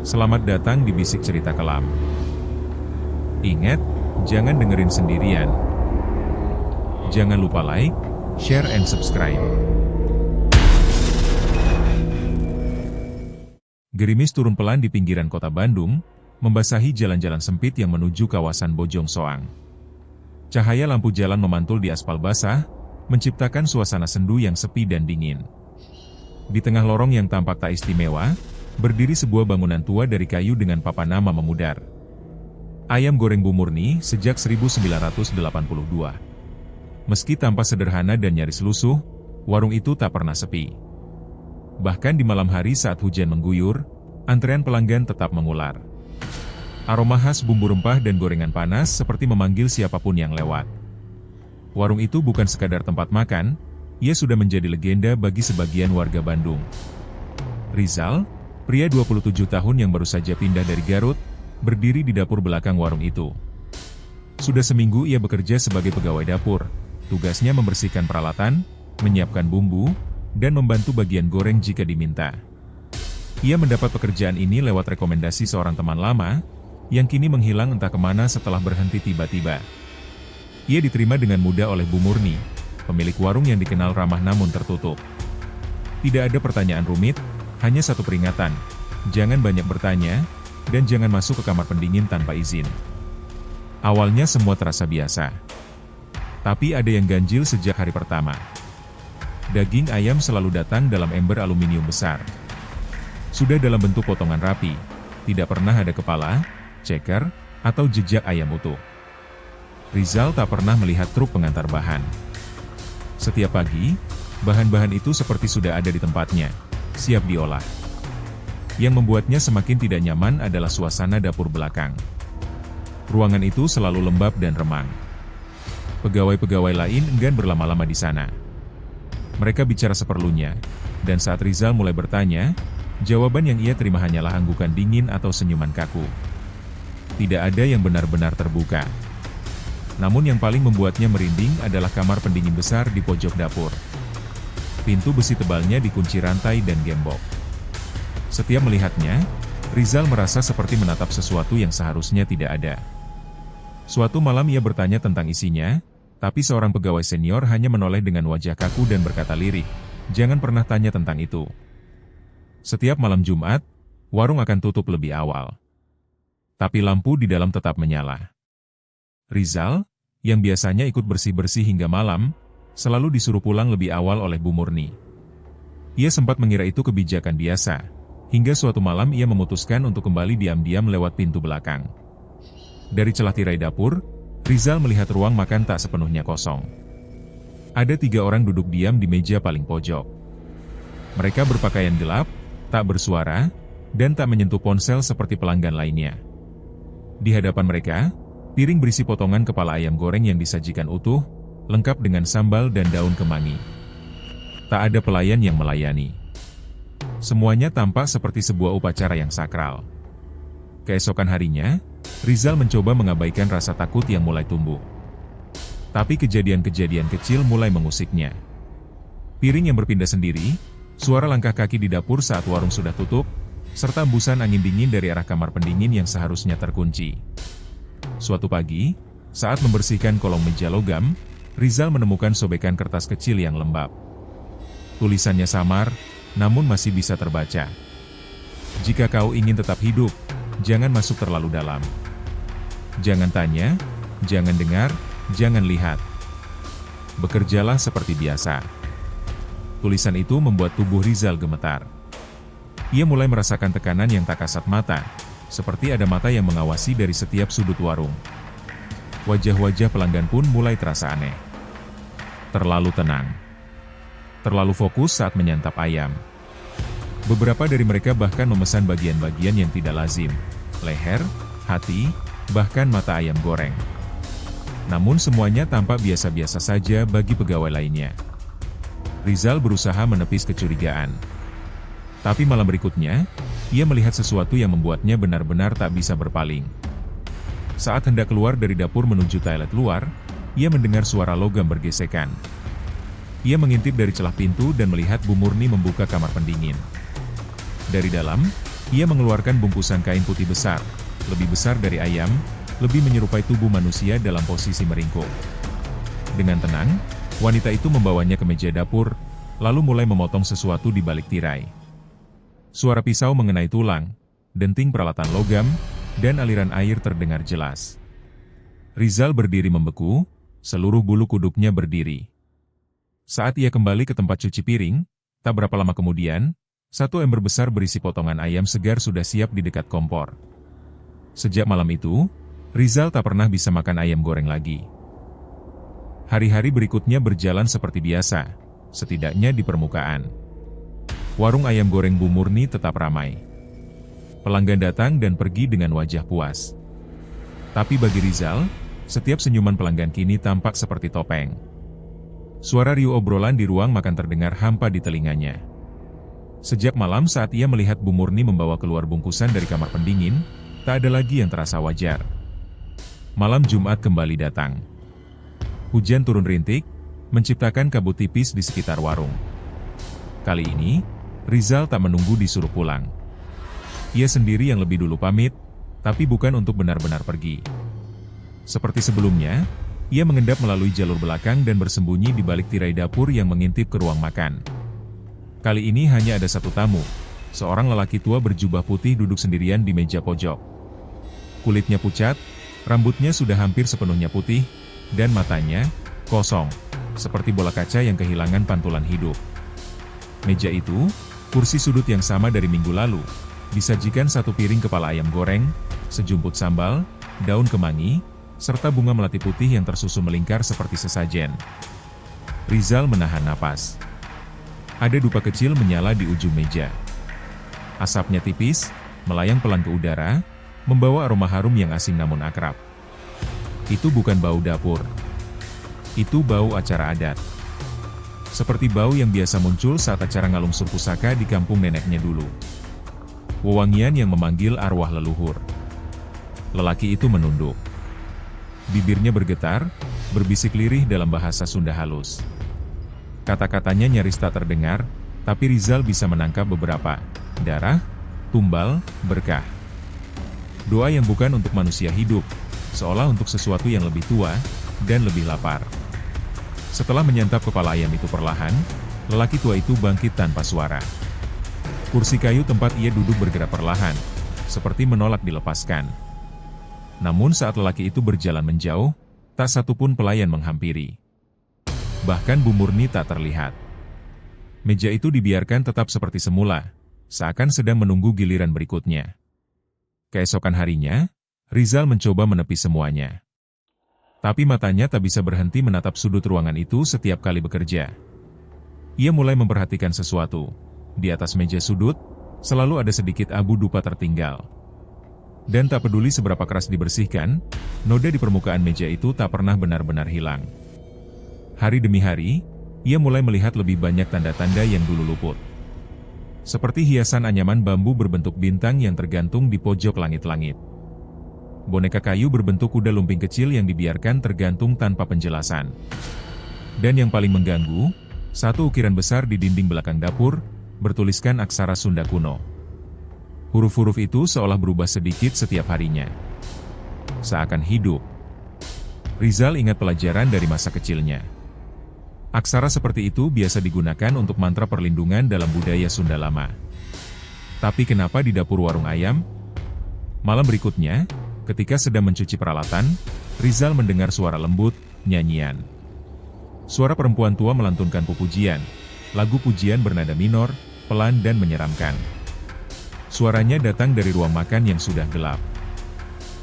Selamat datang di Bisik Cerita Kelam. Ingat, jangan dengerin sendirian. Jangan lupa like, share, and subscribe. Gerimis turun pelan di pinggiran kota Bandung, membasahi jalan-jalan sempit yang menuju kawasan Bojong Soang. Cahaya lampu jalan memantul di aspal basah, menciptakan suasana sendu yang sepi dan dingin. Di tengah lorong yang tampak tak istimewa, berdiri sebuah bangunan tua dari kayu dengan papan nama memudar. Ayam goreng Bu Murni sejak 1982. Meski tampak sederhana dan nyaris lusuh, warung itu tak pernah sepi. Bahkan di malam hari saat hujan mengguyur, antrean pelanggan tetap mengular. Aroma khas bumbu rempah dan gorengan panas seperti memanggil siapapun yang lewat. Warung itu bukan sekadar tempat makan, ia sudah menjadi legenda bagi sebagian warga Bandung. Rizal, pria 27 tahun yang baru saja pindah dari Garut, berdiri di dapur belakang warung itu. Sudah seminggu ia bekerja sebagai pegawai dapur, tugasnya membersihkan peralatan, menyiapkan bumbu, dan membantu bagian goreng jika diminta. Ia mendapat pekerjaan ini lewat rekomendasi seorang teman lama, yang kini menghilang entah kemana setelah berhenti tiba-tiba. Ia diterima dengan mudah oleh Bu Murni, pemilik warung yang dikenal ramah namun tertutup. Tidak ada pertanyaan rumit, hanya satu peringatan, jangan banyak bertanya, dan jangan masuk ke kamar pendingin tanpa izin. Awalnya semua terasa biasa. Tapi ada yang ganjil sejak hari pertama. Daging ayam selalu datang dalam ember aluminium besar. Sudah dalam bentuk potongan rapi, tidak pernah ada kepala, ceker, atau jejak ayam utuh. Rizal tak pernah melihat truk pengantar bahan. Setiap pagi, bahan-bahan itu seperti sudah ada di tempatnya, siap diolah. Yang membuatnya semakin tidak nyaman adalah suasana dapur belakang. Ruangan itu selalu lembab dan remang. Pegawai-pegawai lain enggan berlama-lama di sana. Mereka bicara seperlunya, dan saat Rizal mulai bertanya, jawaban yang ia terima hanyalah anggukan dingin atau senyuman kaku. Tidak ada yang benar-benar terbuka. Namun yang paling membuatnya merinding adalah kamar pendingin besar di pojok dapur. Pintu besi tebalnya dikunci rantai dan gembok. Setiap melihatnya, Rizal merasa seperti menatap sesuatu yang seharusnya tidak ada. Suatu malam ia bertanya tentang isinya, tapi seorang pegawai senior hanya menoleh dengan wajah kaku dan berkata lirih, "Jangan pernah tanya tentang itu." Setiap malam Jumat, warung akan tutup lebih awal. Tapi lampu di dalam tetap menyala. Rizal, yang biasanya ikut bersih-bersih hingga malam, selalu disuruh pulang lebih awal oleh Bu Murni. Ia sempat mengira itu kebijakan biasa, hingga suatu malam ia memutuskan untuk kembali diam-diam lewat pintu belakang. Dari celah tirai dapur, Rizal melihat ruang makan tak sepenuhnya kosong. Ada 3 orang duduk diam di meja paling pojok. Mereka berpakaian gelap, tak bersuara, dan tak menyentuh ponsel seperti pelanggan lainnya. Di hadapan mereka, piring berisi potongan kepala ayam goreng yang disajikan utuh, lengkap dengan sambal dan daun kemangi. Tak ada pelayan yang melayani. Semuanya tampak seperti sebuah upacara yang sakral. Keesokan harinya, Rizal mencoba mengabaikan rasa takut yang mulai tumbuh. Tapi kejadian-kejadian kecil mulai mengusiknya. Piring yang berpindah sendiri, suara langkah kaki di dapur saat warung sudah tutup, serta embusan angin dingin dari arah kamar pendingin yang seharusnya terkunci. Suatu pagi, saat membersihkan kolong meja logam, Rizal menemukan sobekan kertas kecil yang lembab. Tulisannya samar, namun masih bisa terbaca. "Jika kau ingin tetap hidup, jangan masuk terlalu dalam. Jangan tanya, jangan dengar, jangan lihat. Bekerjalah seperti biasa." Tulisan itu membuat tubuh Rizal gemetar. Ia mulai merasakan tekanan yang tak kasat mata, seperti ada mata yang mengawasi dari setiap sudut warung. Wajah-wajah pelanggan pun mulai terasa aneh. Terlalu tenang. Terlalu fokus saat menyantap ayam. Beberapa dari mereka bahkan memesan bagian-bagian yang tidak lazim. Leher, hati, bahkan mata ayam goreng. Namun semuanya tampak biasa-biasa saja bagi pegawai lainnya. Rizal berusaha menepis kecurigaan. Tapi malam berikutnya, ia melihat sesuatu yang membuatnya benar-benar tak bisa berpaling. Saat hendak keluar dari dapur menuju toilet luar, ia mendengar suara logam bergesekan. Ia mengintip dari celah pintu dan melihat Bu Murni membuka kamar pendingin. Dari dalam, Ia mengeluarkan bungkusan kain putih besar, lebih besar dari ayam, lebih menyerupai tubuh manusia dalam posisi meringkuk. Dengan tenang, wanita itu membawanya ke meja dapur, lalu mulai memotong sesuatu di balik tirai. Suara pisau mengenai tulang, denting peralatan logam, dan aliran air terdengar jelas. Rizal berdiri membeku, seluruh bulu kuduknya berdiri. Saat ia kembali ke tempat cuci piring, tak berapa lama kemudian, satu ember besar berisi potongan ayam segar sudah siap di dekat kompor. Sejak malam itu, Rizal tak pernah bisa makan ayam goreng lagi. Hari-hari berikutnya berjalan seperti biasa, setidaknya di permukaan. Warung ayam goreng Bu Murni tetap ramai. Pelanggan datang dan pergi dengan wajah puas. Tapi bagi Rizal, setiap senyuman pelanggan kini tampak seperti topeng. Suara riuh obrolan di ruang makan terdengar hampa di telinganya. Sejak malam saat ia melihat Bu Murni membawa keluar bungkusan dari kamar pendingin, tak ada lagi yang terasa wajar. Malam Jumat kembali datang. Hujan turun rintik, menciptakan kabut tipis di sekitar warung. Kali ini, Rizal tak menunggu disuruh pulang. Ia sendiri yang lebih dulu pamit, tapi bukan untuk benar-benar pergi. Seperti sebelumnya, ia mengendap melalui jalur belakang dan bersembunyi di balik tirai dapur yang mengintip ke ruang makan. Kali ini hanya ada satu tamu, seorang lelaki tua berjubah putih duduk sendirian di meja pojok. Kulitnya pucat, rambutnya sudah hampir sepenuhnya putih, dan matanya kosong, seperti bola kaca yang kehilangan pantulan hidup. Meja itu, kursi sudut yang sama dari minggu lalu, disajikan satu piring kepala ayam goreng, sejumput sambal, daun kemangi, serta bunga melati putih yang tersusun melingkar seperti sesajen. Rizal menahan napas. Ada dupa kecil menyala di ujung meja. Asapnya tipis, melayang pelan ke udara, membawa aroma harum yang asing namun akrab. Itu bukan bau dapur. Itu bau acara adat. Seperti bau yang biasa muncul saat acara ngalung sur pusaka di kampung neneknya dulu. Wewangian yang memanggil arwah leluhur. Lelaki itu menunduk. Bibirnya bergetar, berbisik lirih dalam bahasa Sunda halus. Kata-katanya nyaris tak terdengar, tapi Rizal bisa menangkap beberapa. Darah, tumbal, berkah. Doa yang bukan untuk manusia hidup, seolah untuk sesuatu yang lebih tua, dan lebih lapar. Setelah menyantap kepala ayam itu perlahan, lelaki tua itu bangkit tanpa suara. Kursi kayu tempat ia duduk bergerak perlahan, seperti menolak dilepaskan. Namun saat lelaki itu berjalan menjauh, tak satupun pelayan menghampiri. Bahkan Bu Murni tak terlihat. Meja itu dibiarkan tetap seperti semula, seakan sedang menunggu giliran berikutnya. Keesokan harinya, Rizal mencoba menepis semuanya. Tapi matanya tak bisa berhenti menatap sudut ruangan itu setiap kali bekerja. Ia mulai memperhatikan sesuatu. Di atas meja sudut, selalu ada sedikit abu dupa tertinggal. Dan tak peduli seberapa keras dibersihkan, noda di permukaan meja itu tak pernah benar-benar hilang. Hari demi hari, ia mulai melihat lebih banyak tanda-tanda yang dulu luput. Seperti hiasan anyaman bambu berbentuk bintang yang tergantung di pojok langit-langit. Boneka kayu berbentuk kuda lumping kecil yang dibiarkan tergantung tanpa penjelasan. Dan yang paling mengganggu, satu ukiran besar di dinding belakang dapur, bertuliskan aksara Sunda kuno. Huruf-huruf itu seolah berubah sedikit setiap harinya. Seakan hidup. Rizal ingat pelajaran dari masa kecilnya. Aksara seperti itu biasa digunakan untuk mantra perlindungan dalam budaya Sunda lama. Tapi kenapa di dapur warung ayam? Malam berikutnya, ketika sedang mencuci peralatan, Rizal mendengar suara lembut, nyanyian. Suara perempuan tua melantunkan pujian, lagu pujian bernada minor, pelan dan menyeramkan. Suaranya datang dari ruang makan yang sudah gelap.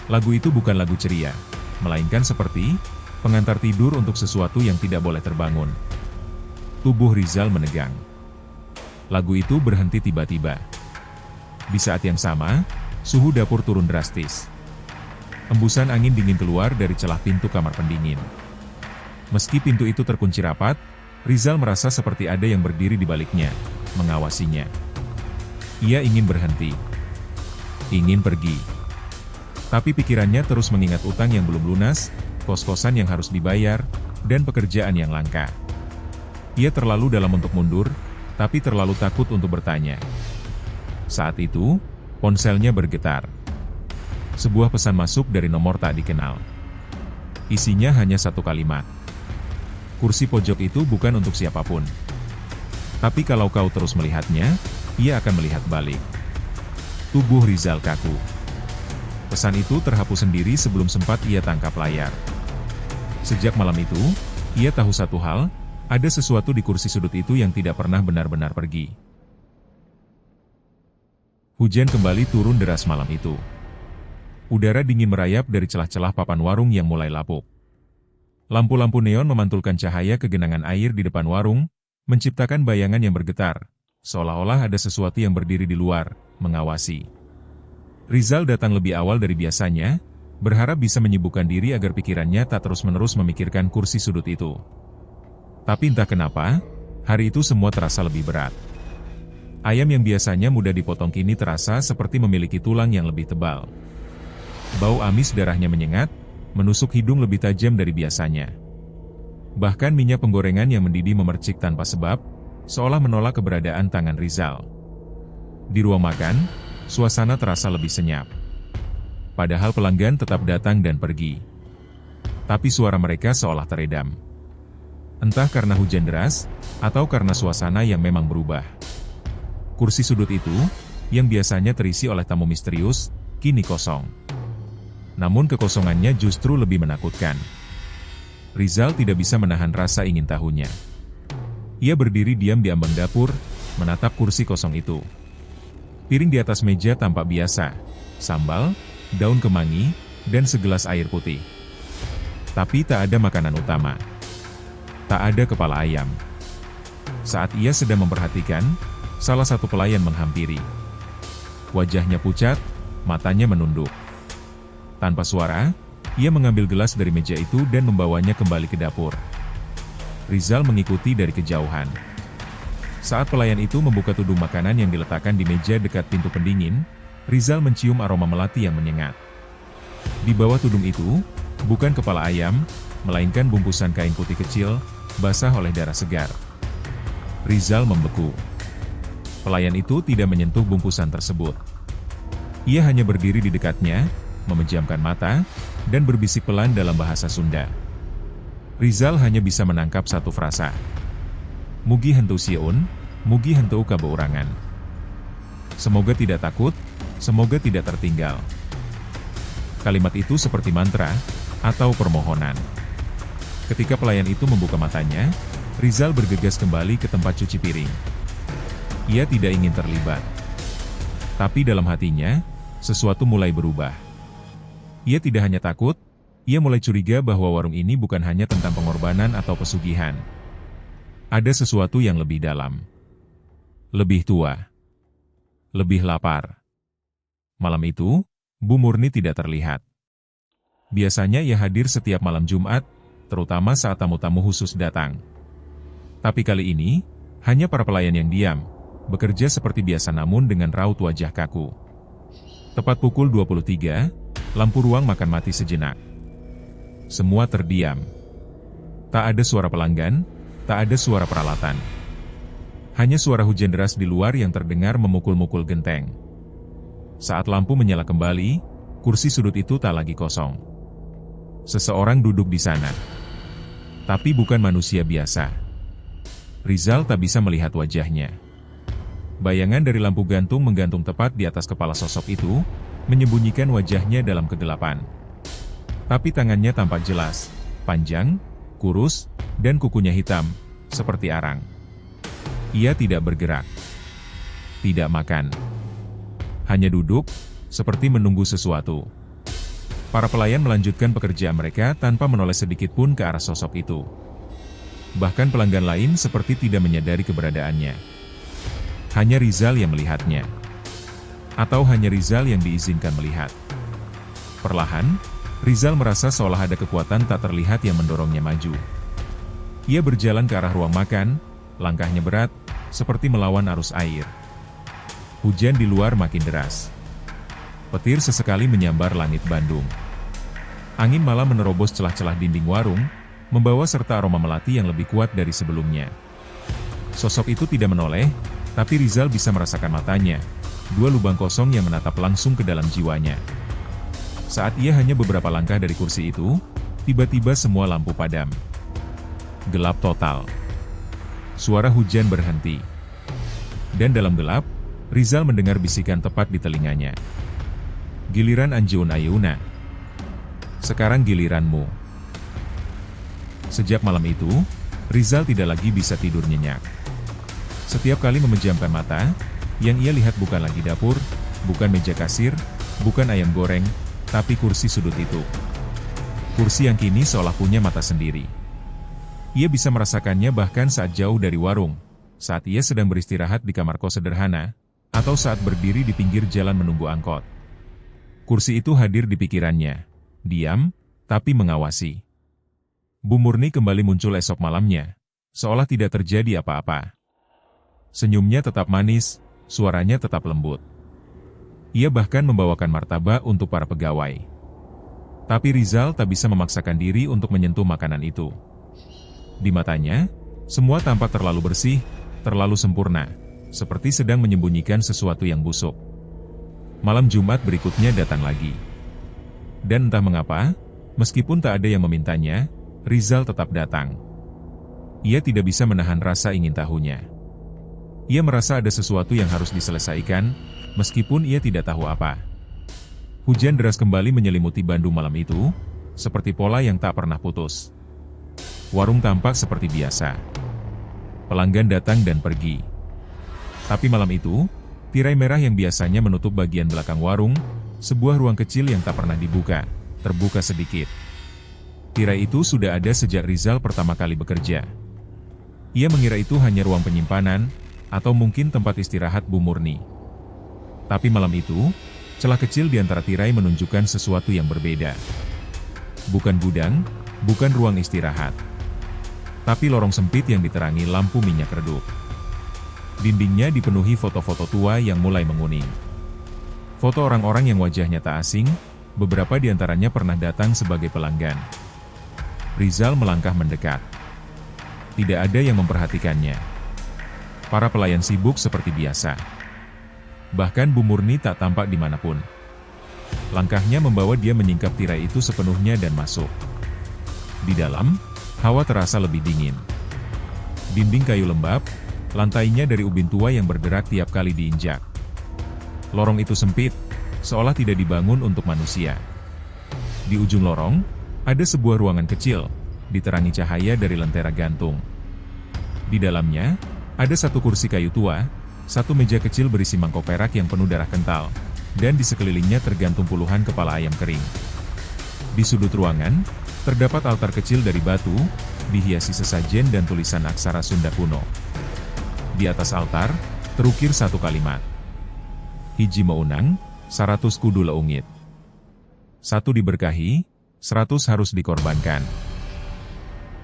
Lagu itu bukan lagu ceria, melainkan seperti pengantar tidur untuk sesuatu yang tidak boleh terbangun. Tubuh Rizal menegang. Lagu itu berhenti tiba-tiba. Di saat yang sama, suhu dapur turun drastis. Embusan angin dingin keluar dari celah pintu kamar pendingin. Meski pintu itu terkunci rapat, Rizal merasa seperti ada yang berdiri di baliknya, mengawasinya. Ia ingin berhenti. Ingin pergi. Tapi pikirannya terus mengingat utang yang belum lunas, kos-kosan yang harus dibayar, dan pekerjaan yang langka. Ia terlalu dalam untuk mundur, tapi terlalu takut untuk bertanya. Saat itu, Ponselnya bergetar. Sebuah pesan masuk dari nomor tak dikenal. Isinya hanya satu kalimat. Kursi pojok itu bukan untuk siapapun. Tapi kalau kau terus melihatnya, ia akan melihat balik. Tubuh Rizal kaku. Pesan itu terhapus sendiri sebelum sempat ia tangkap layar. Sejak malam itu, ia tahu satu hal, ada sesuatu di kursi sudut itu yang tidak pernah benar-benar pergi. Hujan kembali turun deras malam itu. Udara dingin merayap dari celah-celah papan warung yang mulai lapuk. Lampu-lampu neon memantulkan cahaya ke genangan air di depan warung, menciptakan bayangan yang bergetar, seolah-olah ada sesuatu yang berdiri di luar, mengawasi. Rizal datang lebih awal dari biasanya, berharap bisa menyibukkan diri agar pikirannya tak terus-menerus memikirkan kursi sudut itu. Tapi entah kenapa, hari itu semua terasa lebih berat. Ayam yang biasanya mudah dipotong kini terasa seperti memiliki tulang yang lebih tebal. Bau amis darahnya menyengat, menusuk hidung lebih tajam dari biasanya. Bahkan minyak penggorengan yang mendidih memercik tanpa sebab, seolah menolak keberadaan tangan Rizal. Di ruang makan, suasana terasa lebih senyap. Padahal pelanggan tetap datang dan pergi. Tapi suara mereka seolah teredam. Entah karena hujan deras, atau karena suasana yang memang berubah. Kursi sudut itu, yang biasanya terisi oleh tamu misterius, kini kosong. Namun kekosongannya justru lebih menakutkan. Rizal tidak bisa menahan rasa ingin tahunya. Ia berdiri diam di ambang dapur, menatap kursi kosong itu. Piring di atas meja tampak biasa, sambal, daun kemangi, dan segelas air putih. Tapi tak ada makanan utama. Tak ada kepala ayam. Saat ia sedang memperhatikan, salah satu pelayan menghampiri. Wajahnya pucat, matanya menunduk. Tanpa suara, ia mengambil gelas dari meja itu dan membawanya kembali ke dapur. Rizal mengikuti dari kejauhan. Saat pelayan itu membuka tudung makanan yang diletakkan di meja dekat pintu pendingin, Rizal mencium aroma melati yang menyengat. Di bawah tudung itu, bukan kepala ayam, melainkan bungkusan kain putih kecil, basah oleh darah segar. Rizal membeku. Pelayan itu tidak menyentuh bungkusan tersebut. Ia hanya berdiri di dekatnya, memejamkan mata, dan berbisik pelan dalam bahasa Sunda. Rizal hanya bisa menangkap satu frasa. Mugi hentu sieun, mugi hentu kabeurangan. Semoga tidak takut, semoga tidak tertinggal. Kalimat itu seperti mantra, atau permohonan. Ketika pelayan itu membuka matanya, Rizal bergegas kembali ke tempat cuci piring. Ia tidak ingin terlibat. Tapi dalam hatinya, sesuatu mulai berubah. Ia tidak hanya takut, ia mulai curiga bahwa warung ini bukan hanya tentang pengorbanan atau pesugihan. Ada sesuatu yang lebih dalam. Lebih tua. Lebih lapar. Malam itu, Bu Murni tidak terlihat. Biasanya ia hadir setiap malam Jumat, terutama saat tamu-tamu khusus datang. Tapi kali ini, hanya para pelayan yang diam, bekerja seperti biasa namun dengan raut wajah kaku. Tepat pukul 23, lampu ruang makan mati sejenak. Semua terdiam. Tak ada suara pelanggan, tak ada suara peralatan. Hanya suara hujan deras di luar yang terdengar memukul-mukul genteng. Saat lampu menyala kembali, kursi sudut itu tak lagi kosong. Seseorang duduk di sana. Tapi bukan manusia biasa. Rizal tak bisa melihat wajahnya. Bayangan dari lampu gantung menggantung tepat di atas kepala sosok itu, menyembunyikan wajahnya dalam kegelapan. Tapi tangannya tampak jelas, panjang, kurus, dan kukunya hitam, seperti arang. Ia tidak bergerak. Tidak makan. Hanya duduk, seperti menunggu sesuatu. Para pelayan melanjutkan pekerjaan mereka tanpa menoleh sedikit pun ke arah sosok itu. Bahkan pelanggan lain seperti tidak menyadari keberadaannya. Hanya Rizal yang melihatnya. Atau hanya Rizal yang diizinkan melihat. Perlahan, Rizal merasa seolah ada kekuatan tak terlihat yang mendorongnya maju. Ia berjalan ke arah ruang makan, langkahnya berat, seperti melawan arus air. Hujan di luar makin deras. Petir sesekali menyambar langit Bandung. Angin malam menerobos celah-celah dinding warung, membawa serta aroma melati yang lebih kuat dari sebelumnya. Sosok itu tidak menoleh, tapi Rizal bisa merasakan matanya, dua lubang kosong yang menatap langsung ke dalam jiwanya. Saat ia hanya beberapa langkah dari kursi itu, tiba-tiba semua lampu padam. Gelap total. Suara hujan berhenti. Dan dalam gelap, Rizal mendengar bisikan tepat di telinganya. Giliran Anjeun Ayeuna. Sekarang giliranmu. Sejak malam itu, Rizal tidak lagi bisa tidur nyenyak. Setiap kali memejamkan mata, yang ia lihat bukan lagi dapur, bukan meja kasir, bukan ayam goreng, tapi kursi sudut itu. Kursi yang kini seolah punya mata sendiri. Ia bisa merasakannya bahkan saat jauh dari warung, saat ia sedang beristirahat di kamar kos sederhana, atau saat berdiri di pinggir jalan menunggu angkot. Kursi itu hadir di pikirannya, diam, tapi mengawasi. Bu Murni kembali muncul esok malamnya, seolah tidak terjadi apa-apa. Senyumnya tetap manis, suaranya tetap lembut. Ia bahkan membawakan martabak untuk para pegawai. Tapi Rizal tak bisa memaksakan diri untuk menyentuh makanan itu. Di matanya, semua tampak terlalu bersih, terlalu sempurna, seperti sedang menyembunyikan sesuatu yang busuk. Malam Jumat berikutnya datang lagi. Dan entah mengapa, meskipun tak ada yang memintanya, Rizal tetap datang. Ia tidak bisa menahan rasa ingin tahunya. Ia merasa ada sesuatu yang harus diselesaikan, meskipun ia tidak tahu apa. Hujan deras kembali menyelimuti Bandung malam itu, seperti pola yang tak pernah putus. Warung tampak seperti biasa. Pelanggan datang dan pergi. Tapi malam itu, tirai merah yang biasanya menutup bagian belakang warung, sebuah ruang kecil yang tak pernah dibuka, terbuka sedikit. Tirai itu sudah ada sejak Rizal pertama kali bekerja. Ia mengira itu hanya ruang penyimpanan, atau mungkin tempat istirahat Bu Murni. Tapi malam itu, celah kecil di antara tirai menunjukkan sesuatu yang berbeda. Bukan gudang, bukan ruang istirahat. Tapi lorong sempit yang diterangi lampu minyak redup. Dindingnya dipenuhi foto-foto tua yang mulai menguning. Foto orang-orang yang wajahnya tak asing, beberapa di antaranya pernah datang sebagai pelanggan. Rizal melangkah mendekat. Tidak ada yang memperhatikannya. Para pelayan sibuk seperti biasa. Bahkan Bu Murni tak tampak dimanapun. Langkahnya membawa dia menyingkap tirai itu sepenuhnya dan masuk. Di dalam, hawa terasa lebih dingin. Dinding kayu lembab, lantainya dari ubin tua yang berderak tiap kali diinjak. Lorong itu sempit, seolah tidak dibangun untuk manusia. Di ujung lorong, ada sebuah ruangan kecil, diterangi cahaya dari lentera gantung. Di dalamnya, ada satu kursi kayu tua, satu meja kecil berisi mangkok perak yang penuh darah kental, dan di sekelilingnya tergantung puluhan kepala ayam kering. Di sudut ruangan, terdapat altar kecil dari batu, dihiasi sesajen dan tulisan aksara Sunda kuno. Di atas altar, terukir satu kalimat. Hiji meunang, 100 kudu leungit. 1 diberkahi, 100 harus dikorbankan.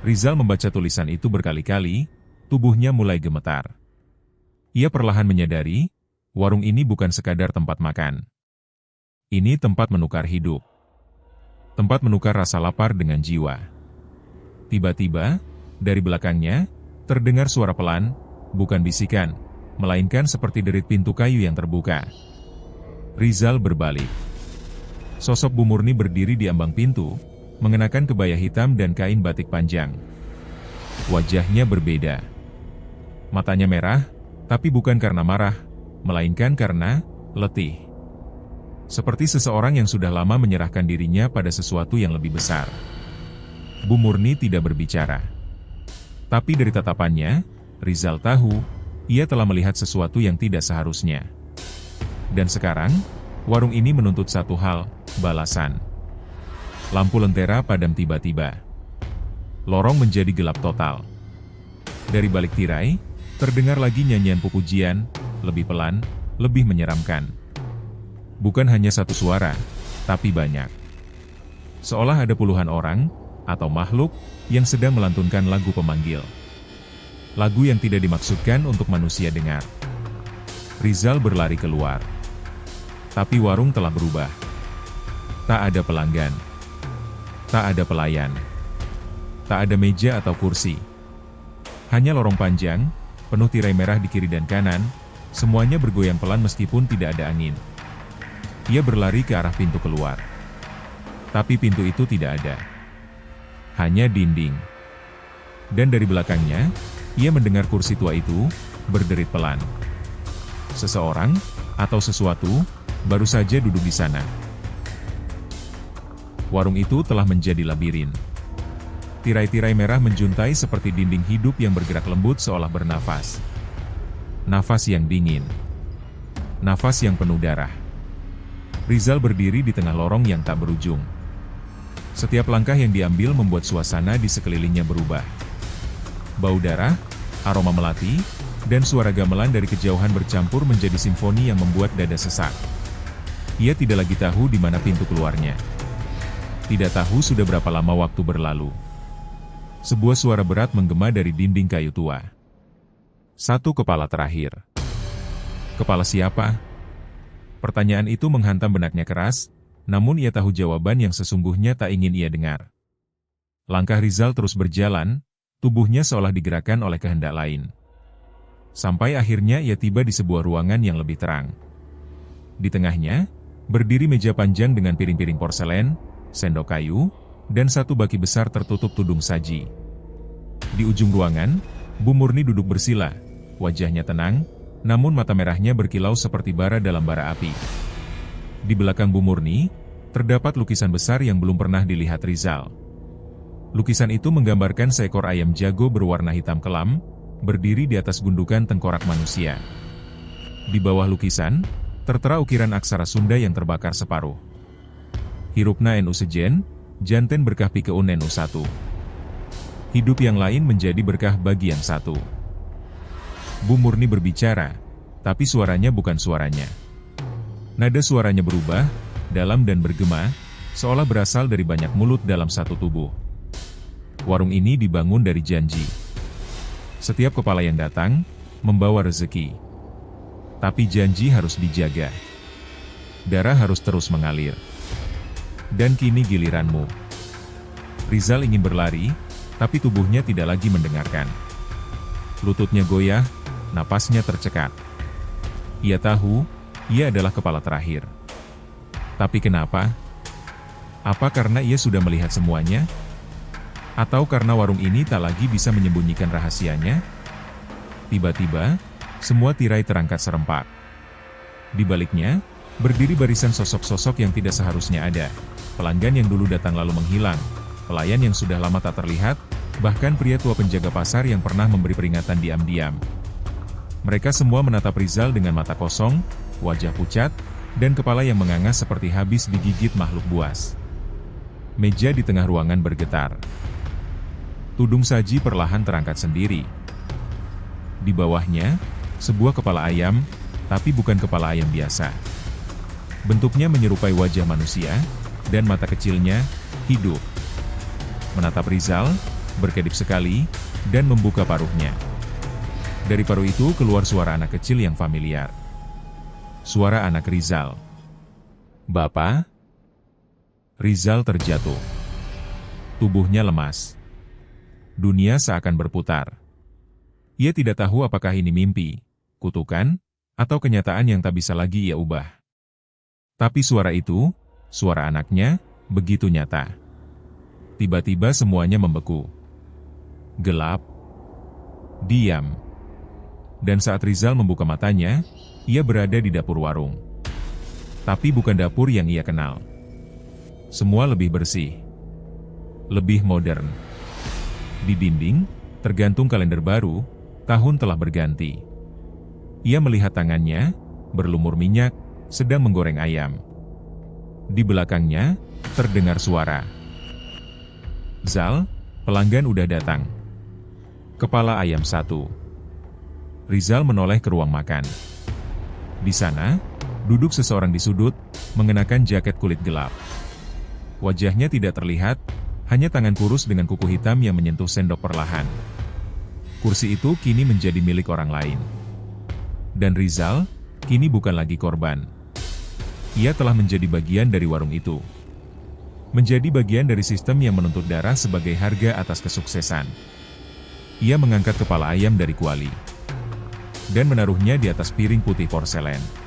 Rizal membaca tulisan itu berkali-kali, tubuhnya mulai gemetar. Ia perlahan menyadari, warung ini bukan sekadar tempat makan. Ini tempat menukar hidup. Tempat menukar rasa lapar dengan jiwa. Tiba-tiba, dari belakangnya, terdengar suara pelan, bukan bisikan, melainkan seperti derit pintu kayu yang terbuka. Rizal berbalik. Sosok Bu Murni berdiri di ambang pintu, mengenakan kebaya hitam dan kain batik panjang. Wajahnya berbeda. Matanya merah, tapi bukan karena marah, melainkan karena letih. Seperti seseorang yang sudah lama menyerahkan dirinya pada sesuatu yang lebih besar. Bu Murni tidak berbicara. Tapi dari tatapannya, Rizal tahu, ia telah melihat sesuatu yang tidak seharusnya. Dan sekarang, warung ini menuntut satu hal, balasan. Lampu lentera padam tiba-tiba. Lorong menjadi gelap total. Dari balik tirai, terdengar lagi nyanyian pupujian, lebih pelan, lebih menyeramkan. Bukan hanya satu suara, tapi banyak. Seolah ada puluhan orang, atau makhluk, yang sedang melantunkan lagu pemanggil. Lagu yang tidak dimaksudkan untuk manusia dengar. Rizal berlari keluar. Tapi warung telah berubah. Tak ada pelanggan. Tak ada pelayan. Tak ada meja atau kursi. Hanya lorong panjang, penuh tirai merah di kiri dan kanan, Semuanya bergoyang pelan meskipun tidak ada angin. Ia berlari ke arah pintu keluar. Tapi pintu itu tidak ada. Hanya dinding. Dan dari belakangnya, ia mendengar kursi tua itu berderit pelan. Seseorang, atau sesuatu, baru saja duduk di sana. Warung itu telah menjadi labirin. Tirai-tirai merah menjuntai seperti dinding hidup yang bergerak lembut seolah bernafas. Nafas yang dingin. Nafas yang penuh darah. Rizal berdiri di tengah lorong yang tak berujung. Setiap langkah yang diambil membuat suasana di sekelilingnya berubah. Bau darah, aroma melati, dan suara gamelan dari kejauhan bercampur menjadi simfoni yang membuat dada sesak. Ia tidak lagi tahu di mana pintu keluarnya. Tidak tahu sudah berapa lama waktu berlalu. Sebuah suara berat menggema dari dinding kayu tua. Satu kepala terakhir. Kepala siapa? Pertanyaan itu menghantam benaknya keras, namun ia tahu jawaban yang sesungguhnya tak ingin ia dengar. Langkah Rizal terus berjalan, tubuhnya seolah digerakkan oleh kehendak lain. Sampai akhirnya ia tiba di sebuah ruangan yang lebih terang. Di tengahnya, berdiri meja panjang dengan piring-piring porselen, sendok kayu, dan satu baki besar tertutup tudung saji. Di ujung ruangan, Bu Murni duduk bersila, wajahnya tenang, namun mata merahnya berkilau seperti bara dalam bara api. Di belakang Bu Murni, terdapat lukisan besar yang belum pernah dilihat Rizal. Lukisan itu menggambarkan seekor ayam jago berwarna hitam kelam, berdiri di atas gundukan tengkorak manusia. Di bawah lukisan, tertera ukiran aksara Sunda yang terbakar separuh. Hirupna nu sejen, janten berkah pikeun nu satu. Hidup yang lain menjadi berkah bagi yang satu. Bu Murni berbicara, tapi suaranya bukan suaranya. Nada suaranya berubah, dalam dan bergema, seolah berasal dari banyak mulut dalam satu tubuh. Warung ini dibangun dari janji. Setiap kepala yang datang, membawa rezeki. Tapi janji harus dijaga. Darah harus terus mengalir. Dan kini giliranmu. Rizal ingin berlari, tapi tubuhnya tidak lagi mendengarkan. Lututnya goyah, napasnya tercekat. Ia tahu, ia adalah kepala terakhir. Tapi kenapa? Apa karena ia sudah melihat semuanya? Atau karena warung ini tak lagi bisa menyembunyikan rahasianya? Tiba-tiba, semua tirai terangkat serempak. Di baliknya, berdiri barisan sosok-sosok yang tidak seharusnya ada. Pelanggan yang dulu datang lalu menghilang. Pelayan yang sudah lama tak terlihat, bahkan pria tua penjaga pasar yang pernah memberi peringatan diam-diam. Mereka semua menatap Rizal dengan mata kosong, wajah pucat, dan kepala yang menganga seperti habis digigit makhluk buas. Meja di tengah ruangan bergetar. Tudung saji perlahan terangkat sendiri. Di bawahnya, sebuah kepala ayam, tapi bukan kepala ayam biasa. Bentuknya menyerupai wajah manusia, dan mata kecilnya hidup. Menatap Rizal, berkedip sekali, dan membuka paruhnya. Dari paruh itu keluar suara anak kecil yang familiar. Suara anak Rizal. "Bapak?" Rizal terjatuh. Tubuhnya lemas. Dunia seakan berputar. Ia tidak tahu apakah ini mimpi, kutukan, atau kenyataan yang tak bisa lagi ia ubah. Tapi suara itu, suara anaknya, begitu nyata. Tiba-tiba semuanya membeku. Gelap. Diam. Dan saat Rizal membuka matanya, ia berada di dapur warung. Tapi bukan dapur yang ia kenal. Semua lebih bersih. Lebih modern. Di dinding, tergantung kalender baru, tahun telah berganti. Ia melihat tangannya, berlumur minyak, sedang menggoreng ayam. Di belakangnya, terdengar suara. "Zal, pelanggan udah datang." Kepala ayam satu. Rizal menoleh ke ruang makan. Di sana, duduk seseorang di sudut, mengenakan jaket kulit gelap. Wajahnya tidak terlihat, hanya tangan kurus dengan kuku hitam yang menyentuh sendok perlahan. Kursi itu kini menjadi milik orang lain. Dan Rizal, kini bukan lagi korban. Ia telah menjadi bagian dari warung itu. Menjadi bagian dari sistem yang menuntut darah sebagai harga atas kesuksesan. Ia mengangkat kepala ayam dari kuali. dan menaruhnya di atas piring putih porselen.